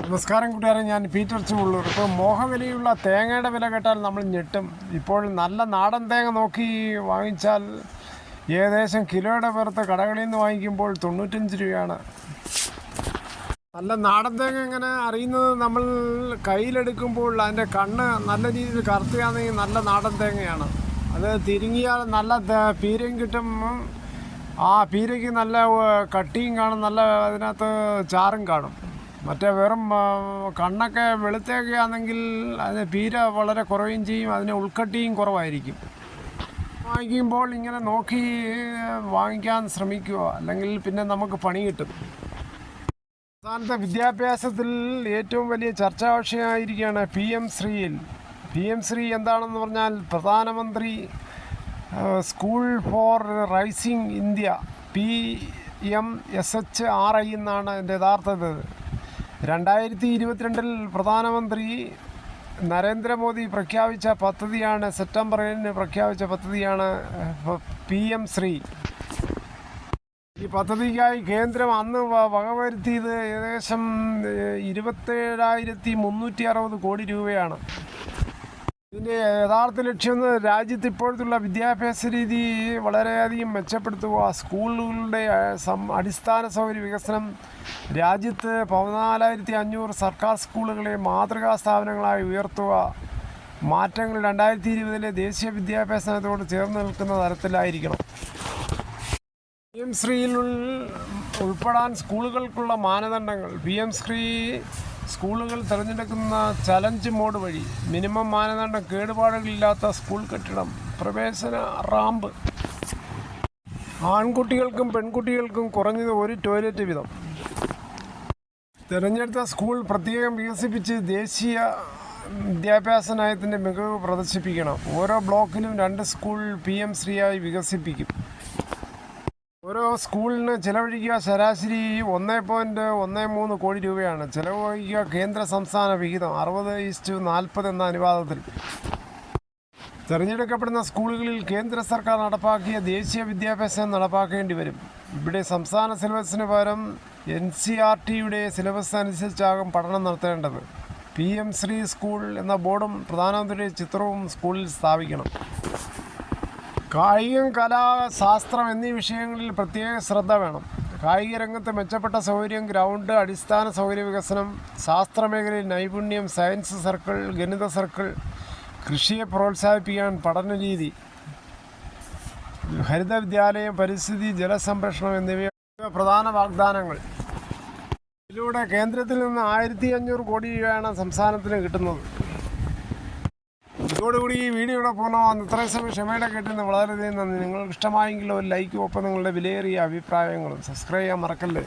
നമസ്കാരം കൂട്ടുകാരെ, ഞാൻ പീറ്റർ ചുള്ളൂർ. ഇപ്പോൾ മോഹവിലയുള്ള തേങ്ങയുടെ വില കേട്ടാൽ നമ്മൾ ഞെട്ടും. ഇപ്പോൾ നല്ല നാടൻ തേങ്ങ നോക്കി വാങ്ങിച്ചാൽ ഏകദേശം കിലോയുടെ പുറത്ത് കടകളിൽ നിന്ന് വാങ്ങിക്കുമ്പോൾ 95 രൂപയാണ്. നല്ല നാടൻ തേങ്ങ എങ്ങനെ അറിയുന്നത്? നമ്മൾ കയ്യിലെടുക്കുമ്പോൾ അതിൻ്റെ കണ്ണ് നല്ല രീതിയിൽ കറുത്തുകയാണെങ്കിൽ നല്ല നാടൻ തേങ്ങയാണ്. അത് തിരുങ്ങിയാൽ നല്ല പീരയും കിട്ടും. ആ പീരയ്ക്ക് നല്ല കട്ടിയും കാണും, നല്ല അതിനകത്ത് ചാറും കാണും. മറ്റേ വെറും കണ്ണൊക്കെ വെളുത്തേക്കുകയാണെങ്കിൽ അതിന് പീര വളരെ കുറയുകയും ചെയ്യും, അതിന് ഉൾക്കട്ടിയും കുറവായിരിക്കും. വാങ്ങിക്കുമ്പോൾ ഇങ്ങനെ നോക്കി വാങ്ങിക്കാൻ ശ്രമിക്കുക, അല്ലെങ്കിൽ പിന്നെ നമുക്ക് പണി കിട്ടും. സംസ്ഥാനത്തെ വിദ്യാഭ്യാസത്തിൽ ഏറ്റവും വലിയ ചർച്ചാ വിഷയമായിരിക്കുകയാണ് PM ശ്രീയിൽ. PM ശ്രീ എന്താണെന്ന് പറഞ്ഞാൽ പ്രധാനമന്ത്രി school for rising India, PMSHRI എന്നാണ് എൻ്റെ യഥാർത്ഥത്തിൽ. 2022 പ്രധാനമന്ത്രി നരേന്ദ്രമോദി പ്രഖ്യാപിച്ച പദ്ധതിയാണ്, സെപ്റ്റംബർ 7 പ്രഖ്യാപിച്ച പദ്ധതിയാണ് PM ശ്രീ. ഈ പദ്ധതിക്കായി കേന്ദ്രം അന്ന് വകവരുത്തിയത് ഏകദേശം 27,360 കോടി രൂപയാണ്. ഇതിൻ്റെ യഥാർത്ഥ ലക്ഷ്യം രാജ്യത്ത് ഇപ്പോഴത്തുള്ള വിദ്യാഭ്യാസ രീതി വളരെയധികം മെച്ചപ്പെടുത്തുക, സ്കൂളുകളുടെ അടിസ്ഥാന സൗകര്യ വികസനം, രാജ്യത്ത് 14,500 സർക്കാർ സ്കൂളുകളെ മാതൃകാ സ്ഥാപനങ്ങളായി ഉയർത്തുക, മാറ്റങ്ങൾ 2020 ദേശീയ വിദ്യാഭ്യാസ നയത്തോട് ചേർന്ന് നിൽക്കുന്ന തരത്തിലായിരിക്കണം. PM ശ്രീയിൽ ഉൾപ്പെടാൻ സ്കൂളുകൾക്കുള്ള മാനദണ്ഡങ്ങൾ. PM ശ്രീ സ്കൂളുകൾ തിരഞ്ഞെടുക്കുന്ന ചലഞ്ച് മോഡ് വഴി മിനിമം മാനദണ്ഡം കേടുപാടുകളില്ലാത്ത സ്കൂൾ കെട്ടിടം, പ്രവേശന റാമ്പ്, ആൺകുട്ടികൾക്കും പെൺകുട്ടികൾക്കും കുറഞ്ഞത് ഒരു ടോയ്ലറ്റ് വീതം. തിരഞ്ഞെടുത്ത സ്കൂൾ പ്രത്യേകം വികസിപ്പിച്ച് ദേശീയ വിദ്യാഭ്യാസ നയത്തിൻ്റെ മികവ് പ്രദർശിപ്പിക്കണം. ഓരോ ബ്ലോക്കിലും 2 സ്കൂൾ PM ശ്രീയായി വികസിപ്പിക്കും. ഓരോ സ്കൂളിന് ചിലവഴിക്കുക ശരാശരി 1.13 കോടി രൂപയാണ്. ചിലവ് വഹിക്കുക കേന്ദ്ര സംസ്ഥാന വിഹിതം 60:40 എന്ന അനുപാതത്തിൽ. തിരഞ്ഞെടുക്കപ്പെടുന്ന സ്കൂളുകളിൽ കേന്ദ്ര സർക്കാർ നടപ്പാക്കിയ ദേശീയ വിദ്യാഭ്യാസം നടപ്പാക്കേണ്ടി വരും. ഇവിടെ സംസ്ഥാന സിലബസിന് പകരം NCERTയുടെ സിലബസ് അനുസരിച്ചാകും പഠനം നടത്തേണ്ടത്. PM ശ്രീ സ്കൂൾ എന്ന ബോർഡും പ്രധാനമന്ത്രിയുടെ ചിത്രവും സ്കൂളിൽ സ്ഥാപിക്കണം. കായികം, കല, ശാസ്ത്രം എന്നീ വിഷയങ്ങളിൽ പ്രത്യേക ശ്രദ്ധ വേണം. കായിക രംഗത്ത് മെച്ചപ്പെട്ട സൗകര്യം, ഗ്രൗണ്ട്, അടിസ്ഥാന സൗകര്യ വികസനം, ശാസ്ത്രമേഖലയിൽ നൈപുണ്യം, സയൻസ് സർക്കിൾ, ഗണിത സർക്കിൾ, കൃഷിയെ പ്രോത്സാഹിപ്പിക്കാൻ പഠനരീതി, ഹരിത വിദ്യാലയം, പരിസ്ഥിതി, ജലസംരക്ഷണം എന്നിവ പ്രധാന വാഗ്ദാനങ്ങൾ. ഇതിലൂടെ കേന്ദ്രത്തിൽ നിന്ന് 1,500 കോടി രൂപയാണ് സംസ്ഥാനത്തിന് കിട്ടുന്നത്. ഇതോടുകൂടി ഈ വീഡിയോയുടെ പൂർണ്ണമാകുന്നു. ഇത്രയും സമയം ക്ഷമയുടെ കേട്ടിരുന്ന വളരെയധികം നന്ദി. നിങ്ങൾക്ക് ഇഷ്ടമായെങ്കിൽ ഒരു ലൈക്കും ഒപ്പം നിങ്ങളുടെ വിലയേറിയ അഭിപ്രായങ്ങളും. സബ്സ്ക്രൈബ് ചെയ്യാൻ മറക്കല്ലേ.